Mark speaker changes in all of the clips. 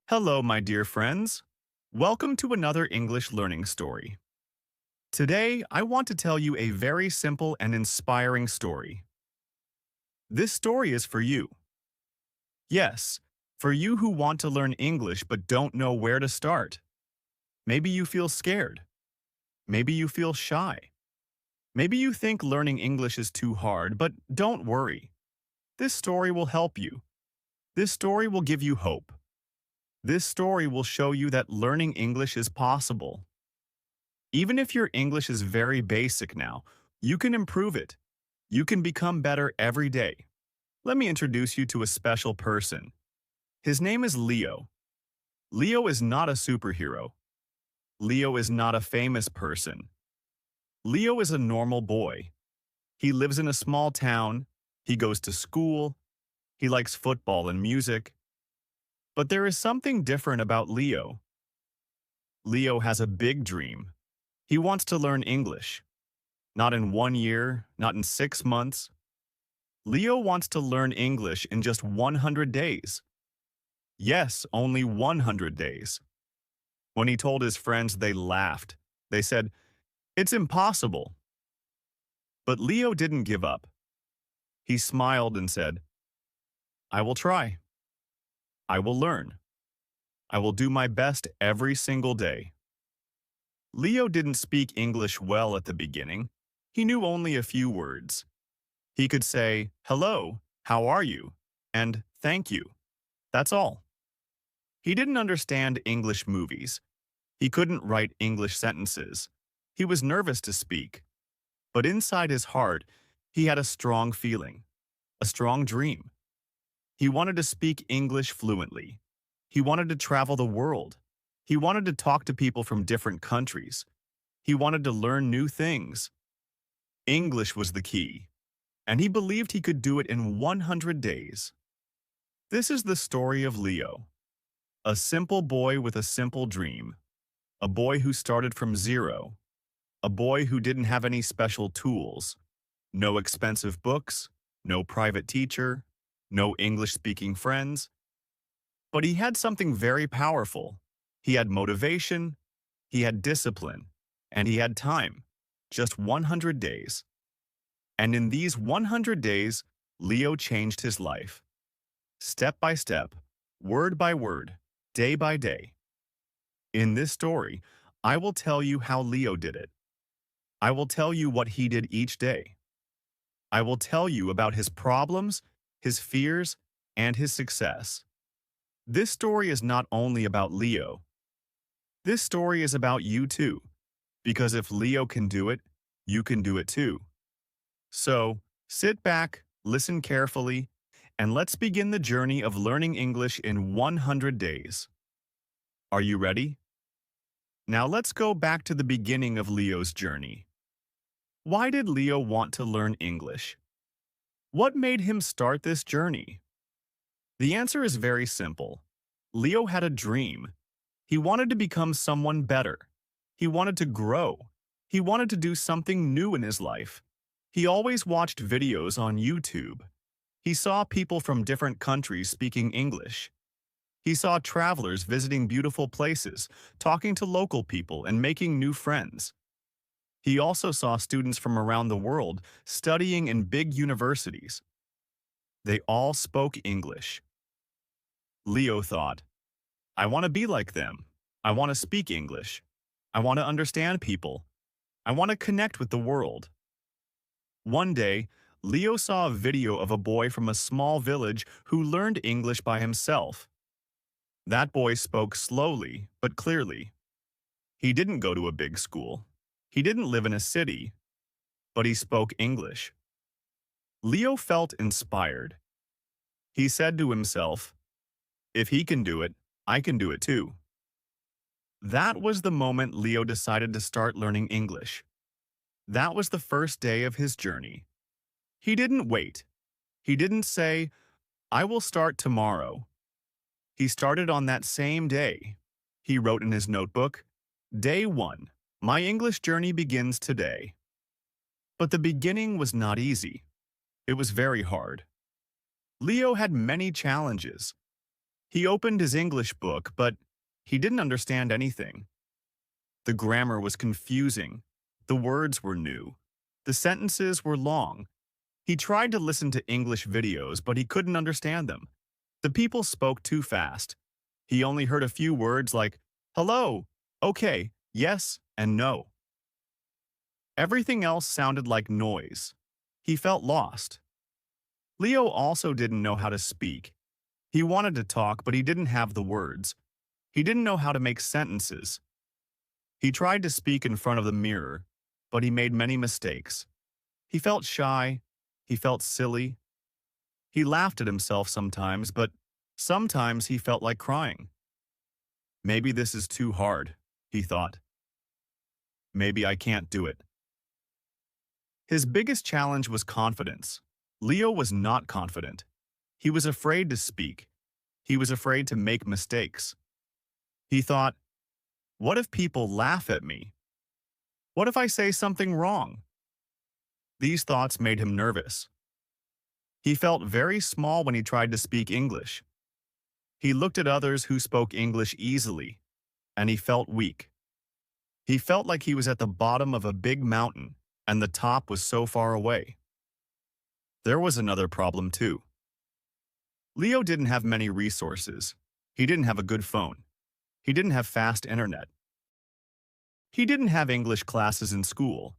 Speaker 1: Hello, my dear friends. Welcome to another English learning story. Today, I want to tell you a very simple and inspiring story. This story is for you. Yes, for you who want to learn English but don't know where to start. Maybe you feel scared. Maybe you feel shy. Maybe you think learning English is too hard, but don't worry. This story will help you. This story will give you hope. This story will show you that learning English is possible. Even if your English is very basic now, you can improve it. You can become better every day. Let me introduce you to a special person. His name is Leo. Leo is not a superhero. Leo is not a famous person. Leo is a normal boy. He lives in a small town. He goes to school. He likes football and music. But there is something different about Leo. Leo has a big dream. He wants to learn English. Not in 1 year, not in 6 months. Leo wants to learn English in just 100 days. Yes, only 100 days. When he told his friends, they laughed. They said, "It's impossible." But Leo didn't give up. He smiled and said, "I will try. I will learn. I will do my best every single day." Leo didn't speak English well at the beginning. He knew only a few words. He could say, "Hello, how are you?" and "Thank you." That's all. He didn't understand English movies. He couldn't write English sentences. He was nervous to speak. But inside his heart, he had a strong feeling, a strong dream. He wanted to speak English fluently. He wanted to travel the world. He wanted to talk to people from different countries. He wanted to learn new things. English was the key, and he believed he could do it in 100 days. This is the story of Leo, a simple boy with a simple dream, a boy who started from zero, a boy who didn't have any special tools, no expensive books, no private teacher, no English-speaking friends. But he had something very powerful. He had motivation, he had discipline, and he had time, just 100 days. And in these 100 days, Leo changed his life. Step by step, word by word, day by day. In this story, I will tell you how Leo did it. I will tell you what he did each day. I will tell you about his problems, his fears, and his success. This story is not only about Leo. This story is about you too, because if Leo can do it, you can do it too. So, sit back, listen carefully, and let's begin the journey of learning English in 100 days. Are you ready? Now let's go back to the beginning of Leo's journey. Why did Leo want to learn English? What made him start this journey? The answer is very simple. Leo had a dream. He wanted to become someone better. He wanted to grow. He wanted to do something new in his life. He always watched videos on YouTube. He saw people from different countries speaking English. He saw travelers visiting beautiful places, talking to local people, and making new friends. He also saw students from around the world studying in big universities. They all spoke English. Leo thought, "I want to be like them. I want to speak English. I want to understand people. I want to connect with the world." One day, Leo saw a video of a boy from a small village who learned English by himself. That boy spoke slowly but clearly. He didn't go to a big school. He didn't live in a city, but he spoke English. Leo felt inspired. He said to himself, "If he can do it, I can do it too." That was the moment Leo decided to start learning English. That was the first day of his journey. He didn't wait. He didn't say, "I will start tomorrow." He started on that same day. He wrote in his notebook, "Day 1. My English journey begins today." But the beginning was not easy. It was very hard. Leo had many challenges. He opened his English book, but he didn't understand anything. The grammar was confusing. The words were new. The sentences were long. He tried to listen to English videos, but he couldn't understand them. The people spoke too fast. He only heard a few words like, hello, okay, yes, and no. Everything else sounded like noise. He felt lost. Leo also didn't know how to speak. He wanted to talk, but he didn't have the words. He didn't know how to make sentences. He tried to speak in front of the mirror, but he made many mistakes. He felt shy. He felt silly. He laughed at himself sometimes, but sometimes he felt like crying. Maybe this is too hard, he thought. Maybe I can't do it. His biggest challenge was confidence. Leo was not confident. He was afraid to speak. He was afraid to make mistakes. He thought, what if people laugh at me? What if I say something wrong? These thoughts made him nervous. He felt very small when he tried to speak English. He looked at others who spoke English easily, and he felt weak. He felt like he was at the bottom of a big mountain, and the top was so far away. There was another problem too. Leo didn't have many resources. He didn't have a good phone. He didn't have fast internet. He didn't have English classes in school.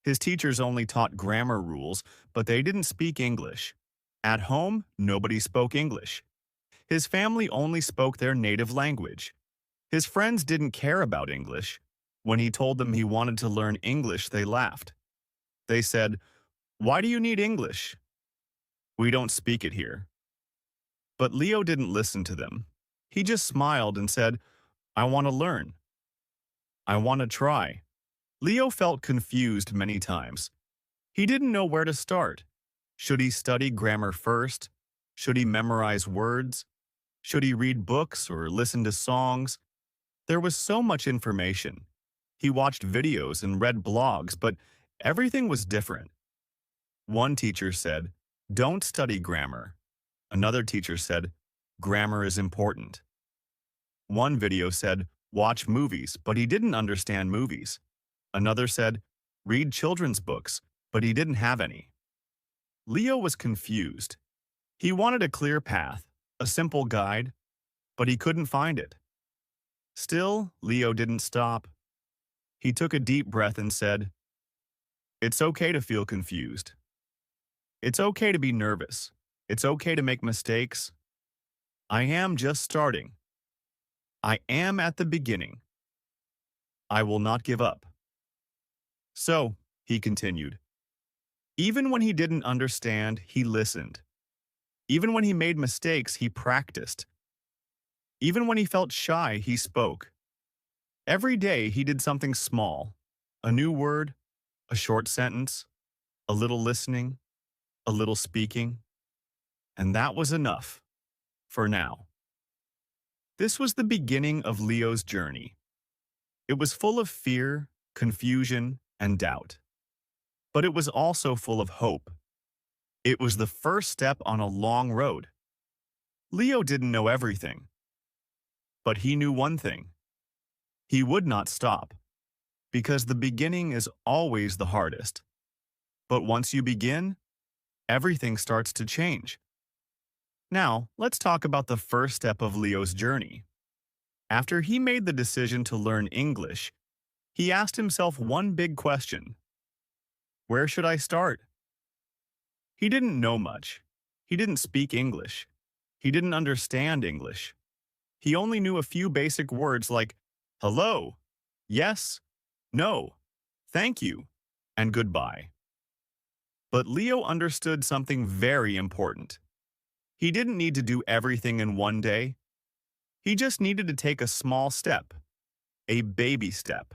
Speaker 1: His teachers only taught grammar rules, but they didn't speak English. At home, nobody spoke English. His family only spoke their native language. His friends didn't care about English. When he told them he wanted to learn English, they laughed. They said, "Why do you need English? We don't speak it here." But Leo didn't listen to them. He just smiled and said, "I want to learn. I want to try." Leo felt confused many times. He didn't know where to start. Should he study grammar first? Should he memorize words? Should he read books or listen to songs? There was so much information. He watched videos and read blogs, but everything was different. One teacher said, "Don't study grammar." Another teacher said, "Grammar is important." One video said, "Watch movies," but he didn't understand movies. Another said, "Read children's books," but he didn't have any. Leo was confused. He wanted a clear path, a simple guide, but he couldn't find it. Still, Leo didn't stop. He took a deep breath and said, "It's okay to feel confused. It's okay to be nervous. It's okay to make mistakes. I am just starting. I am at the beginning. I will not give up." So, he continued. Even when he didn't understand, he listened. Even when he made mistakes, he practiced. Even when he felt shy, he spoke. Every day he did something small. A new word, a short sentence, a little listening, a little speaking. And that was enough. For now. This was the beginning of Leo's journey. It was full of fear, confusion, and doubt. But it was also full of hope. It was the first step on a long road. Leo didn't know everything. But he knew one thing. He would not stop. Because the beginning is always the hardest. But once you begin, everything starts to change. Now, let's talk about the first step of Leo's journey. After he made the decision to learn English, he asked himself one big question. Where should I start? He didn't know much. He didn't speak English. He didn't understand English. He only knew a few basic words like hello, yes, no, thank you, and goodbye. But Leo understood something very important. He didn't need to do everything in one day. He just needed to take a small step, a baby step.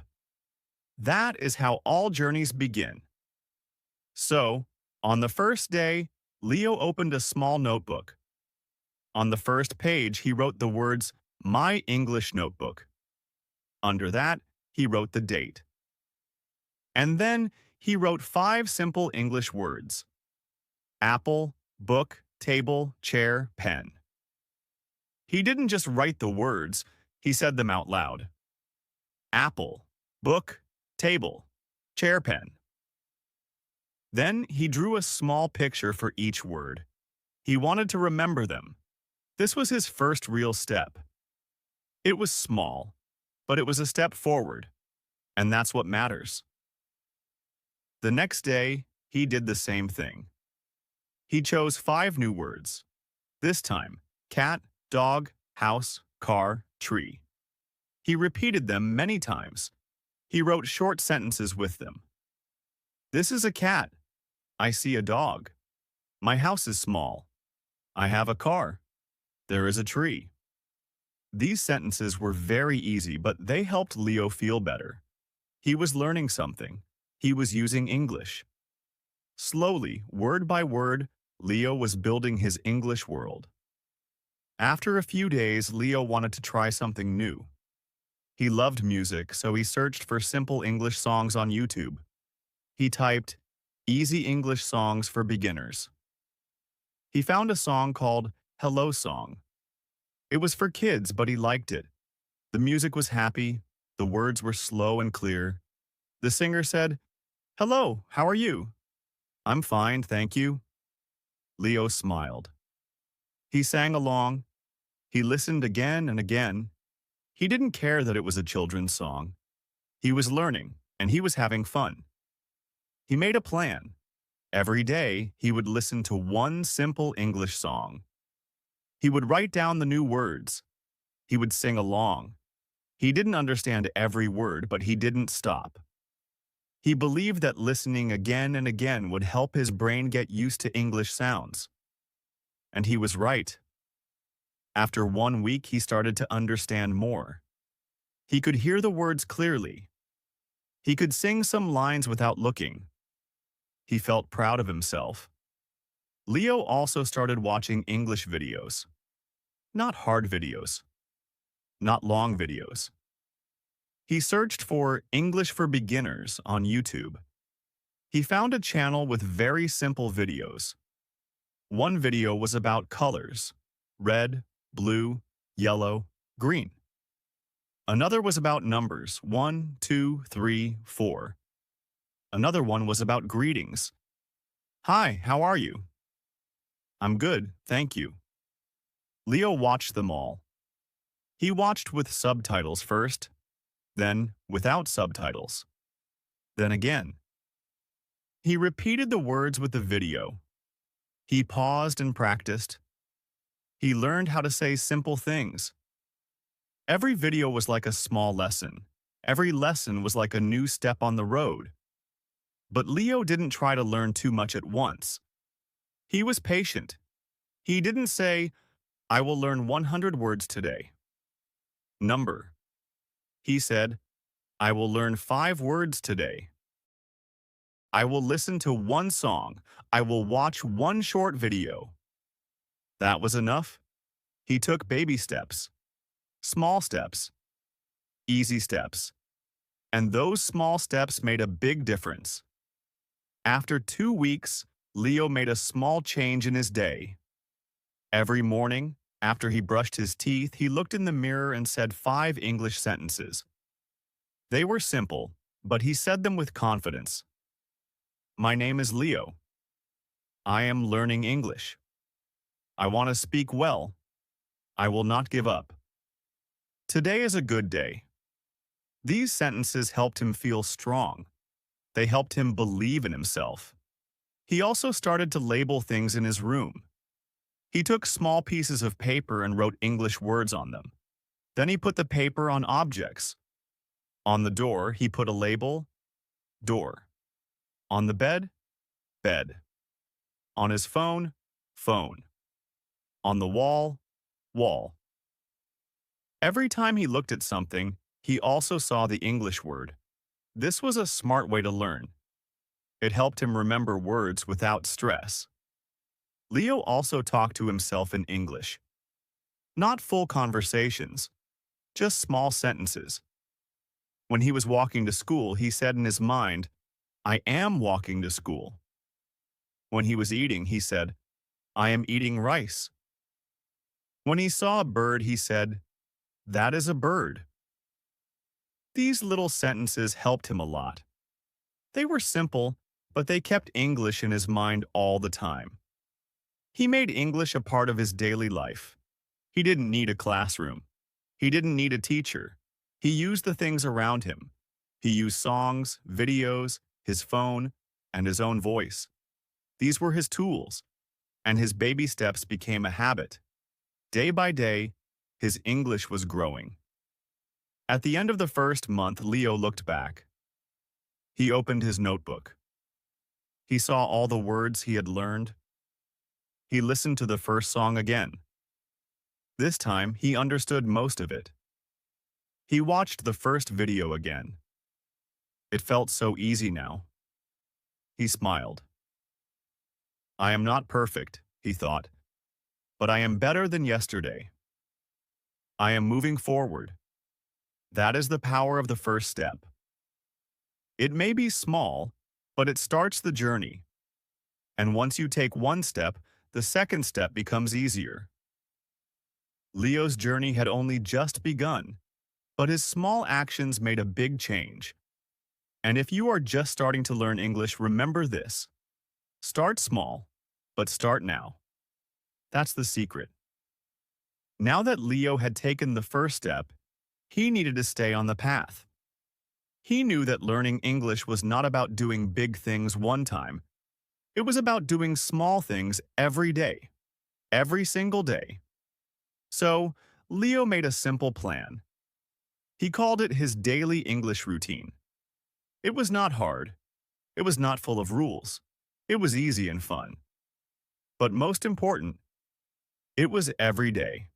Speaker 1: That is how all journeys begin. So, on the first day, Leo opened a small notebook. On the first page, he wrote the words, "My English Notebook." Under that, he wrote the date. And then he wrote 5 simple English words: apple, book, table, chair, pen. He didn't just write the words, he said them out loud. Apple, book, table, chair pen. Then he drew a small picture for each word. He wanted to remember them. This was his first real step. It was small, but it was a step forward, and that's what matters. The next day, he did the same thing. He chose 5 new words. This time, cat, dog, house, car, tree. He repeated them many times. He wrote short sentences with them. This is a cat. I see a dog. My house is small. I have a car. There is a tree. These sentences were very easy, but they helped Leo feel better. He was learning something. He was using English. Slowly, word by word, Leo was building his English world. After a few days, Leo wanted to try something new. He loved music, so he searched for simple English songs on YouTube. He typed, "Easy English Songs for Beginners." He found a song called Hello Song. It was for kids, but he liked it. The music was happy, the words were slow and clear. The singer said, "Hello, how are you?" "I'm fine, thank you." Leo smiled. He sang along. He listened again and again. He didn't care that it was a children's song. He was learning, and he was having fun. He made a plan. Every day, he would listen to one simple English song. He would write down the new words. He would sing along. He didn't understand every word, but he didn't stop. He believed that listening again and again would help his brain get used to English sounds. And he was right. After 1 week, he started to understand more. He could hear the words clearly. He could sing some lines without looking. He felt proud of himself. Leo also started watching English videos. Not hard videos. Not long videos. He searched for English for Beginners on YouTube. He found a channel with very simple videos. One video was about colors: red, blue, yellow, green. Another was about numbers: 1, 2, 3, 4. Another one was about greetings. "Hi, how are you?" "I'm good, thank you." Leo watched them all. He watched with subtitles first, then without subtitles, then again. He repeated the words with the video. He paused and practiced. He learned how to say simple things. Every video was like a small lesson. Every lesson was like a new step on the road. But Leo didn't try to learn too much at once. He was patient. He didn't say, "I will learn 100 words today." Number. He said, "I will learn 5 words today. I will listen to one song. I will watch one short video." That was enough. He took baby steps, small steps, easy steps. And those small steps made a big difference. After 2 weeks, Leo made a small change in his day. Every morning, after he brushed his teeth, he looked in the mirror and said 5 English sentences. They were simple, but he said them with confidence. "My name is Leo. I am learning English. I want to speak well. I will not give up. Today is a good day." These sentences helped him feel strong. They helped him believe in himself. He also started to label things in his room. He took small pieces of paper and wrote English words on them. Then he put the paper on objects. On the door, he put a label, door. On the bed, bed. On his phone, phone. On the wall, wall. Every time he looked at something, he also saw the English word. This was a smart way to learn. It helped him remember words without stress. Leo also talked to himself in English. Not full conversations, just small sentences. When he was walking to school, he said in his mind, "I am walking to school." When he was eating, he said, "I am eating rice." When he saw a bird, he said, "That is a bird." These little sentences helped him a lot. They were simple, but they kept English in his mind all the time. He made English a part of his daily life. He didn't need a classroom. He didn't need a teacher. He used the things around him. He used songs, videos, his phone, and his own voice. These were his tools, and his baby steps became a habit. Day by day, his English was growing. At the end of the first month, Leo looked back. He opened his notebook. He saw all the words he had learned. He listened to the first song again. This time, he understood most of it. He watched the first video again. It felt so easy now. He smiled. "I am not perfect," he thought, "but I am better than yesterday. I am moving forward." That is the power of the first step. It may be small, but it starts the journey. And once you take one step, the second step becomes easier. Leo's journey had only just begun, but his small actions made a big change. And if you are just starting to learn English, remember this. Start small, but start now. That's the secret. Now that Leo had taken the first step, he needed to stay on the path. He knew that learning English was not about doing big things one time. It was about doing small things every day, every single day. So, Leo made a simple plan. He called it his daily English routine. It was not hard. It was not full of rules. It was easy and fun. But most important, it was every day.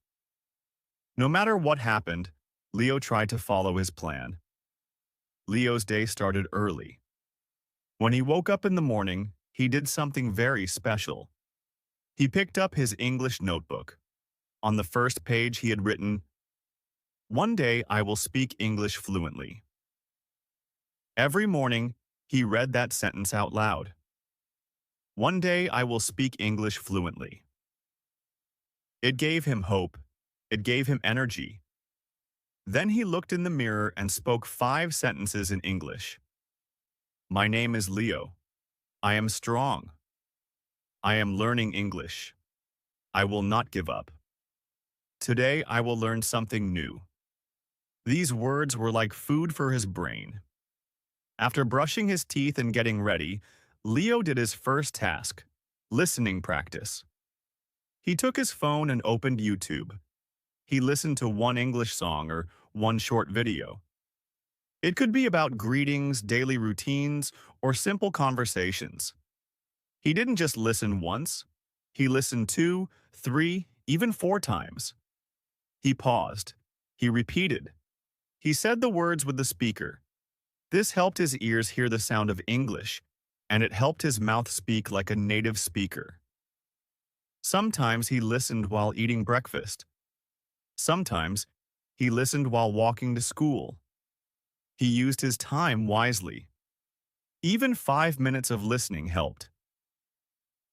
Speaker 1: No matter what happened, Leo tried to follow his plan. Leo's day started early. When he woke up in the morning, he did something very special. He picked up his English notebook. On the first page, he had written, "One day I will speak English fluently." Every morning, he read that sentence out loud. "One day I will speak English fluently." It gave him hope. It gave him energy. Then he looked in the mirror and spoke 5 sentences in English. "My name is Leo. I am strong. I am learning English. I will not give up. Today I will learn something new." These words were like food for his brain. After brushing his teeth and getting ready, Leo did his first task, listening practice. He took his phone and opened YouTube. He listened to one English song or one short video. It could be about greetings, daily routines, or simple conversations. He didn't just listen once. He listened 2, 3, even 4 times. He paused. He repeated. He said the words with the speaker. This helped his ears hear the sound of English, and it helped his mouth speak like a native speaker. Sometimes he listened while eating breakfast. Sometimes he listened while walking to school. He used his time wisely. Even 5 minutes of listening helped.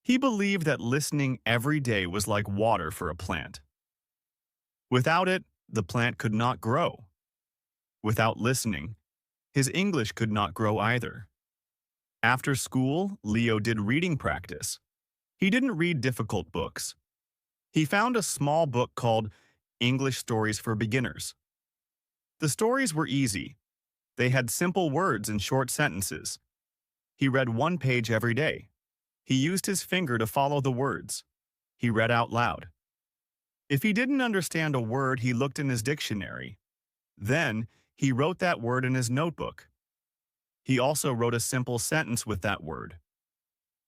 Speaker 1: He believed that listening every day was like water for a plant. Without it, the plant could not grow. Without listening, his English could not grow either. After school, Leo did reading practice. He didn't read difficult books. He found a small book called English Stories for Beginners. The stories were easy. They had simple words and short sentences. He read 1 page every day. He used his finger to follow the words. He read out loud. If he didn't understand a word, he looked in his dictionary. Then, he wrote that word in his notebook. He also wrote a simple sentence with that word.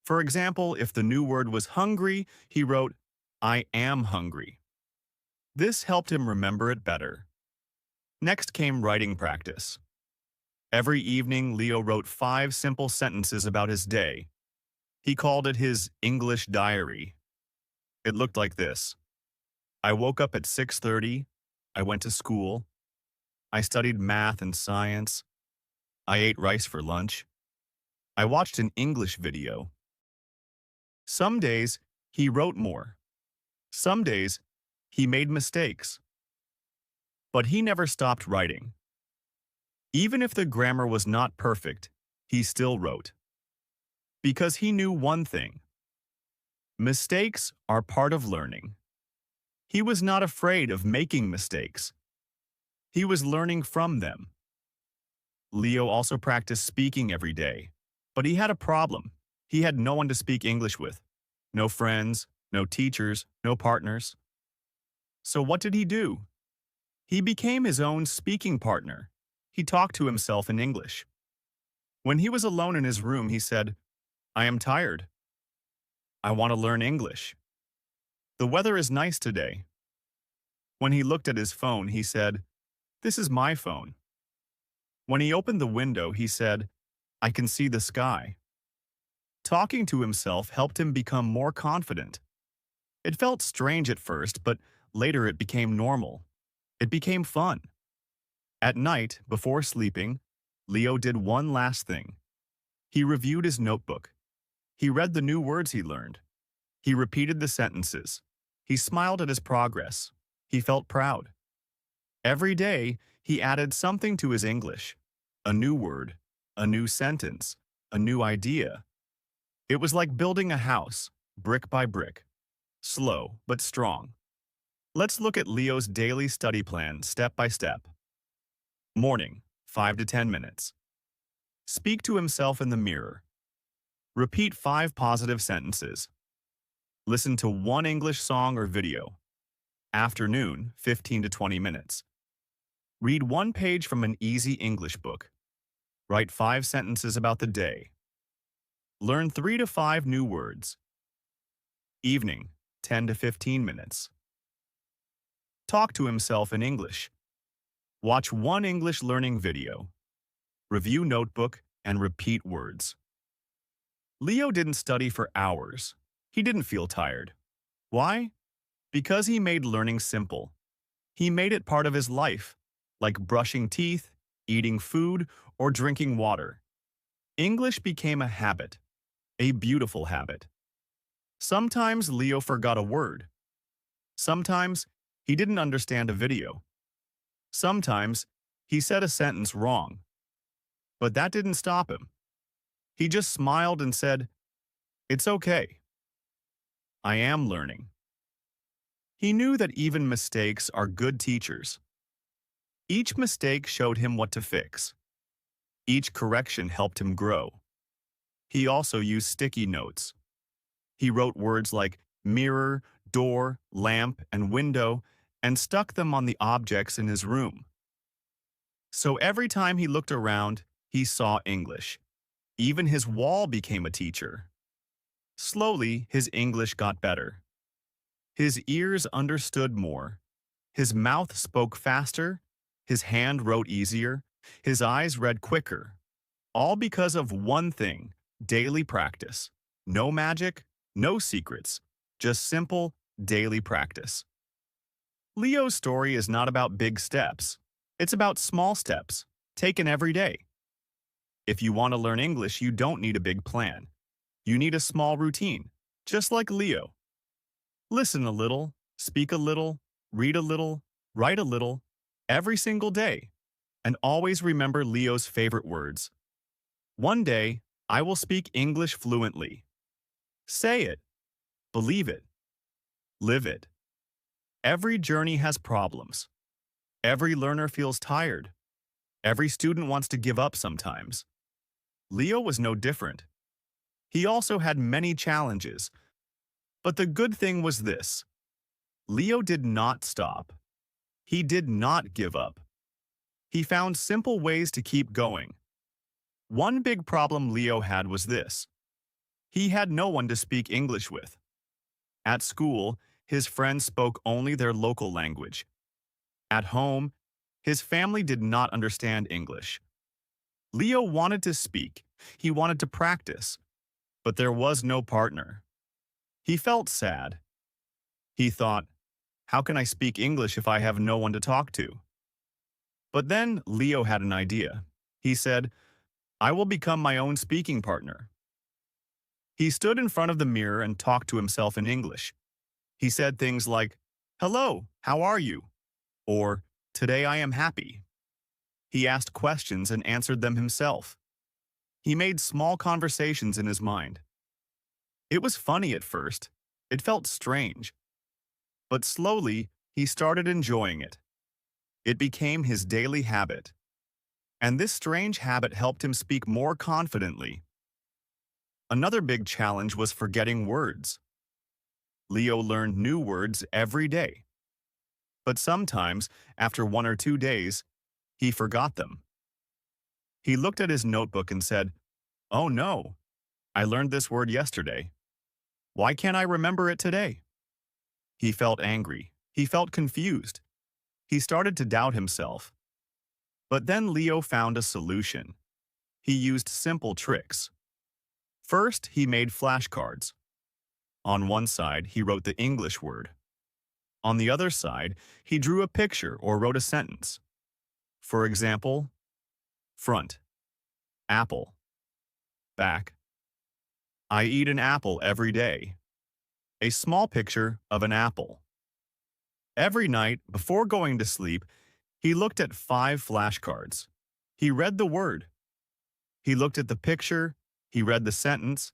Speaker 1: For example, if the new word was hungry, he wrote, "I am hungry." This helped him remember it better. Next came writing practice. Every evening, Leo wrote 5 simple sentences about his day. He called it his English diary. It looked like this. I woke up at 6:30. I went to school. I studied math and science. I ate rice for lunch. I watched an English video. Some days, he wrote more. Some days, He made mistakes, but he never stopped writing. Even if the grammar was not perfect, he still wrote. Because he knew one thing: mistakes are part of learning. He was not afraid of making mistakes. He was learning from them. Leo also practiced speaking every day, but he had a problem. He had no one to speak English with. No friends, no teachers, no partners. So what did he do? He became his own speaking partner. He talked to himself in English. When he was alone in his room, he said, "I am tired. I want to learn English. The weather is nice today." When he looked at his phone, he said, "This is my phone." When he opened the window, he said, "I can see the sky." Talking to himself helped him become more confident. It felt strange at first, but later it became normal. It became fun. At night, before sleeping, Leo did one last thing. He reviewed his notebook. He read the new words he learned. He repeated the sentences. He smiled at his progress. He felt proud. Every day, he added something to his English. A new word, a new sentence, a new idea. It was like building a house, brick by brick. Slow, but strong. Let's look at Leo's daily study plan step by step. Morning, 5 to 10 minutes. Speak to himself in the mirror. Repeat 5 positive sentences. Listen to one English song or video. Afternoon, 15 to 20 minutes. Read one page from an easy English book. Write 5 sentences about the day. Learn 3 to 5 new words. Evening, 10 to 15 minutes. Talk to himself in English. Watch one English learning video. Review notebook and repeat words. Leo didn't study for hours. He didn't feel tired. Why? Because he made learning simple. He made it part of his life, like brushing teeth, eating food, or drinking water. English became a habit, a beautiful habit. Sometimes Leo forgot a word. Sometimes he didn't understand a video. Sometimes he said a sentence wrong. But that didn't stop him. He just smiled and said, "It's okay. I am learning." He knew that even mistakes are good teachers. Each mistake showed him what to fix. Each correction helped him grow. He also used sticky notes. He wrote words like mirror, door, lamp, and window and stuck them on the objects in his room. So every time he looked around, he saw English. Even his wall became a teacher. Slowly, his English got better. His ears understood more. His mouth spoke faster. His hand wrote easier. His eyes read quicker. All because of one thing: daily practice. No magic, no secrets, just simple, daily practice. Leo's story is not about big steps. It's about small steps, taken every day. If you want to learn English, you don't need a big plan. You need a small routine, just like Leo. Listen a little, speak a little, read a little, write a little, every single day. And always remember Leo's favorite words. One day, I will speak English fluently. Say it, believe it, live it. Every journey has problems. Every learner feels tired. Every student wants to give up sometimes. Leo was no different. He also had many challenges. But the good thing was this: Leo did not stop. He did not give up. He found simple ways to keep going. One big problem Leo had was this: he had no one to speak English with. At school, his friends spoke only their local language. At home, his family did not understand English. Leo wanted to speak. He wanted to practice. But there was no partner. He felt sad. He thought, how can I speak English if I have no one to talk to? But then Leo had an idea. He said, I will become my own speaking partner. He stood in front of the mirror and talked to himself in English. He said things like, "Hello, how are you?" or "Today I am happy." He asked questions and answered them himself. He made small conversations in his mind. It was funny at first. It felt strange. But slowly, he started enjoying it. It became his daily habit. And this strange habit helped him speak more confidently. Another big challenge was forgetting words. Leo learned new words every day. But sometimes, after 1 or 2 days, he forgot them. He looked at his notebook and said, "Oh no, I learned this word yesterday. Why can't I remember it today?" He felt angry. He felt confused. He started to doubt himself. But then Leo found a solution. He used simple tricks. First, he made flashcards. On one side, he wrote the English word. On the other side, he drew a picture or wrote a sentence. For example, front, apple, back. I eat an apple every day. A small picture of an apple. Every night, before going to sleep, he looked at 5 flashcards. He read the word. He looked at the picture. He read the sentence.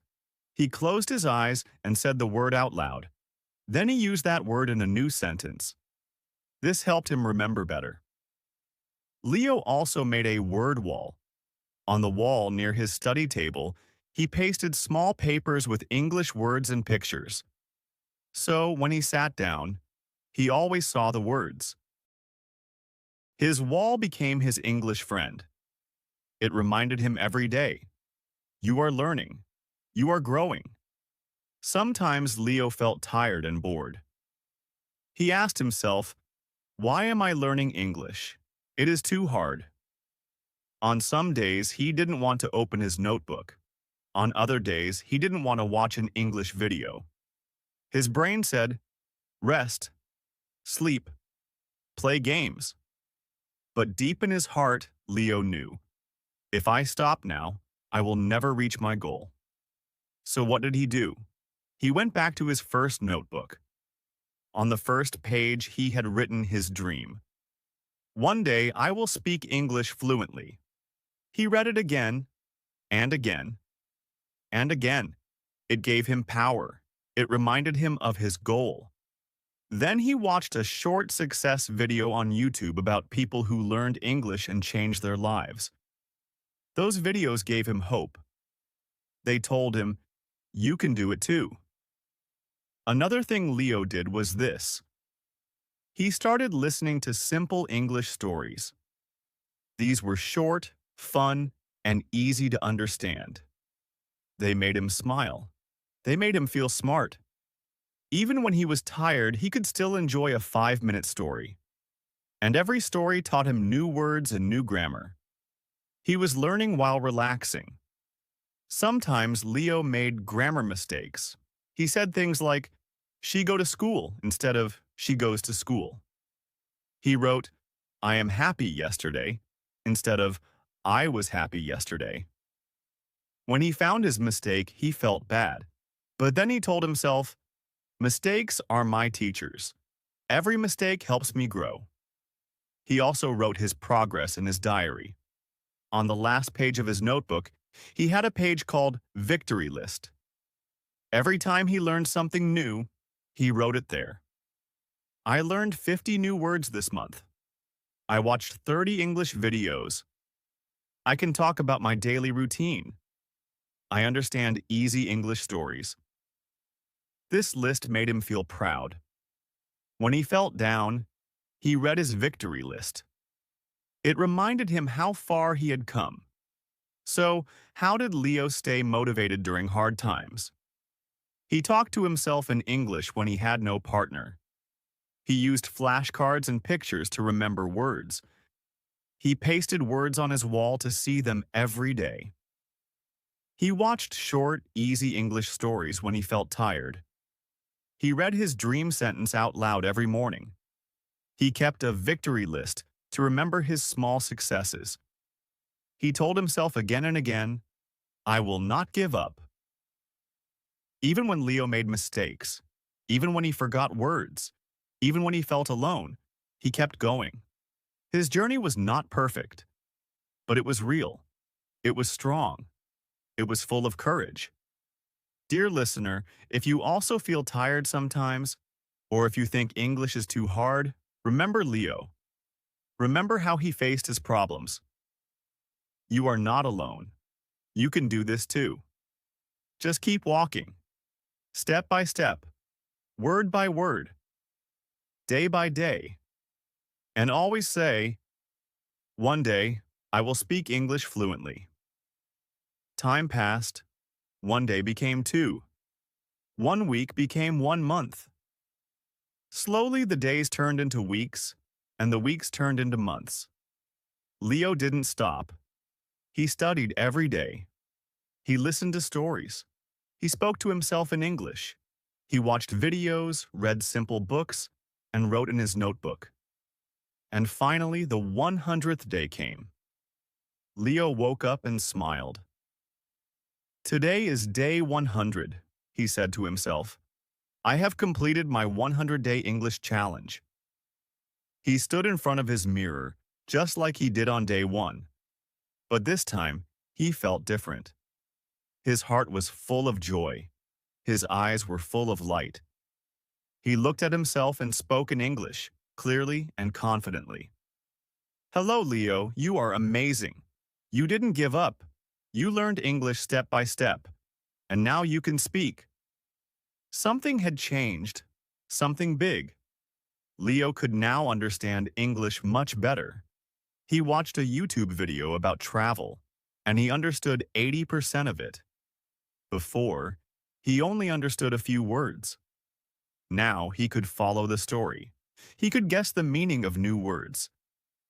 Speaker 1: He closed his eyes and said the word out loud. Then he used that word in a new sentence. This helped him remember better. Leo also made a word wall. On the wall near his study table, he pasted small papers with English words and pictures. So when he sat down, he always saw the words. His wall became his English friend. It reminded him every day, "You are learning. You are growing." Sometimes Leo felt tired and bored. He asked himself, "Why am I learning English? It is too hard." On some days, he didn't want to open his notebook. On other days, he didn't want to watch an English video. His brain said, "Rest, sleep, play games." But deep in his heart, Leo knew, "If I stop now, I will never reach my goal." So what did he do? He went back to his first notebook. On the first page, he had written his dream. "One day, I will speak English fluently." He read it again, and again, and again. It gave him power. It reminded him of his goal. Then he watched a short success video on YouTube about people who learned English and changed their lives. Those videos gave him hope. They told him, "You can do it too." Another thing Leo did was this. He started listening to simple English stories. These were short, fun, and easy to understand. They made him smile. They made him feel smart. Even when he was tired, he could still enjoy a 5-minute story. And every story taught him new words and new grammar. He was learning while relaxing. Sometimes Leo made grammar mistakes. He said things like, "She go to school," instead of "she goes to school." He wrote, "I am happy yesterday," instead of "I was happy yesterday." When he found his mistake, he felt bad. But then he told himself, "Mistakes are my teachers. Every mistake helps me grow." He also wrote his progress in his diary. On the last page of his notebook, he had a page called Victory List. Every time he learned something new, he wrote it there. "I learned 50 new words this month. I watched 30 English videos. I can talk about my daily routine. I understand easy English stories." This list made him feel proud. When he felt down, he read his victory list. It reminded him how far he had come. So, how did Leo stay motivated during hard times? He talked to himself in English when he had no partner. He used flashcards and pictures to remember words. He pasted words on his wall to see them every day. He watched short, easy English stories when he felt tired. He read his dream sentence out loud every morning. He kept a victory list to remember his small successes. He told himself again and again, "I will not give up." Even when Leo made mistakes, even when he forgot words, Even when he felt alone, he kept going. His journey was not perfect, but it was real. It was strong. It was full of courage. Dear listener, if you also feel tired sometimes, or if you think English is too hard, remember Leo. Remember how he faced his problems. You are not alone. You can do this too. Just keep walking, step by step, word by word, day by day, and always say, one day, I will speak English fluently. Time passed. One day became two. 1 week became 1 month. Slowly, the days turned into weeks, and the weeks turned into months. Leo didn't stop. He studied every day. He listened to stories. He spoke to himself in English. He watched videos, read simple books, and wrote in his notebook. And finally, the 100th day came. Leo woke up and smiled. Today is day 100, he said to himself. I have completed my 100-day English challenge. He stood in front of his mirror, just like he did on day 1. But this time, he felt different. His heart was full of joy. His eyes were full of light. He looked at himself and spoke in English, clearly and confidently. Hello, Leo, you are amazing. You didn't give up. You learned English step by step, and now you can speak. Something had changed, something big. Leo could now understand English much better. He watched a YouTube video about travel, and he understood 80% of it. Before, he only understood a few words. Now he could follow the story. He could guess the meaning of new words.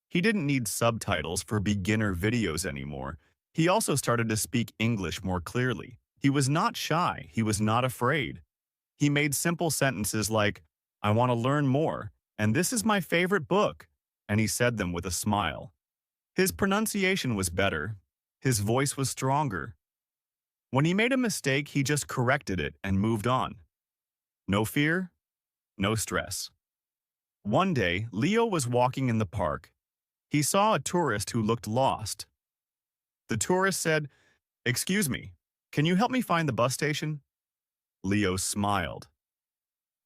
Speaker 1: He didn't need subtitles for beginner videos anymore. He also started to speak English more clearly. He was not shy. He was not afraid. He made simple sentences like, I want to learn more, and this is my favorite book, and he said them with a smile. His pronunciation was better. His voice was stronger. When he made a mistake, he just corrected it and moved on. No fear, no stress. One day, Leo was walking in the park. He saw a tourist who looked lost. The tourist said, Excuse me, can you help me find the bus station? Leo smiled.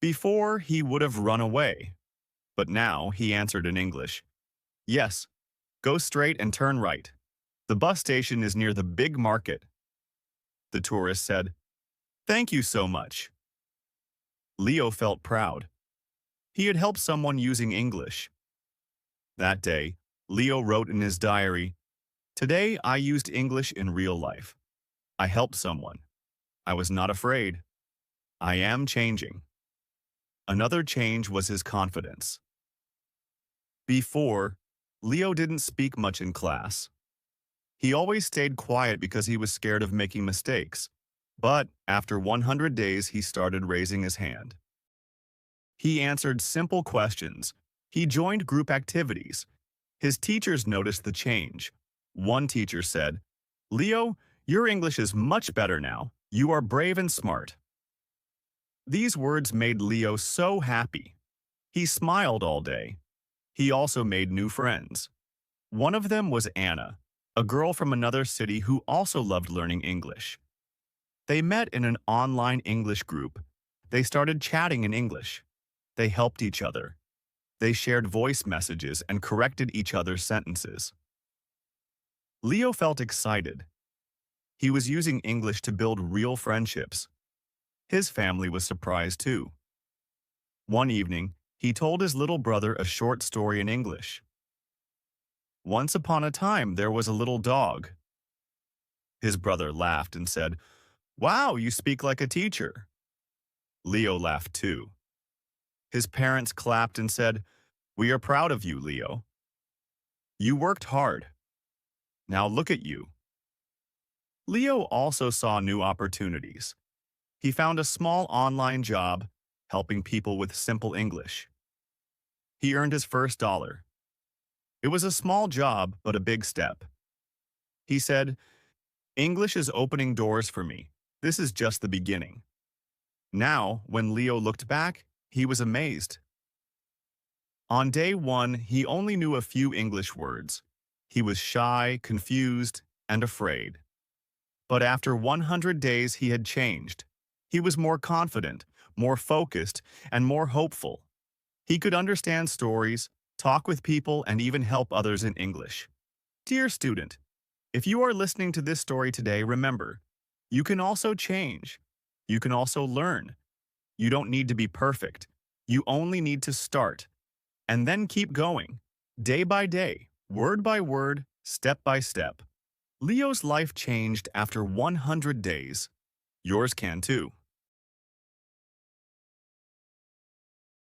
Speaker 1: Before, he would have run away, but now he answered in English. Yes, go straight and turn right. The bus station is near the big market. The tourist said, Thank you so much. Leo felt proud. He had helped someone using English. That day, Leo wrote in his diary, Today I used English in real life. I helped someone. I was not afraid. I am changing. Another change was his confidence. Before, Leo didn't speak much in class. He always stayed quiet because he was scared of making mistakes. But after 100 days, he started raising his hand. He answered simple questions. He joined group activities. His teachers noticed the change. One teacher said, Leo, your English is much better now. You are brave and smart. These words made Leo so happy. He smiled all day. He also made new friends. One of them was Anna, a girl from another city who also loved learning English. They met in an online English group. They started chatting in English. They helped each other. They shared voice messages and corrected each other's sentences. Leo felt excited. He was using English to build real friendships. His family was surprised too. One evening, he told his little brother a short story in English. Once upon a time, there was a little dog. His brother laughed and said, Wow, you speak like a teacher. Leo laughed too. His parents clapped and said, We are proud of you, Leo. You worked hard. Now look at you. Leo also saw new opportunities. He found a small online job helping people with simple English. He earned his first dollar. It was a small job, but a big step. He said, English is opening doors for me. This is just the beginning. Now, when Leo looked back, he was amazed. On day one, he only knew a few English words. He was shy, confused, and afraid. But after 100 days, he had changed. He was more confident, more focused, and more hopeful. He could understand stories, talk with people, and even help others in English. Dear student, if you are listening to this story today, remember, you can also change. You can also learn. You don't need to be perfect. You only need to start. And then keep going, day by day, word by word, step by step. Leo's life changed after 100 days. Yours can too.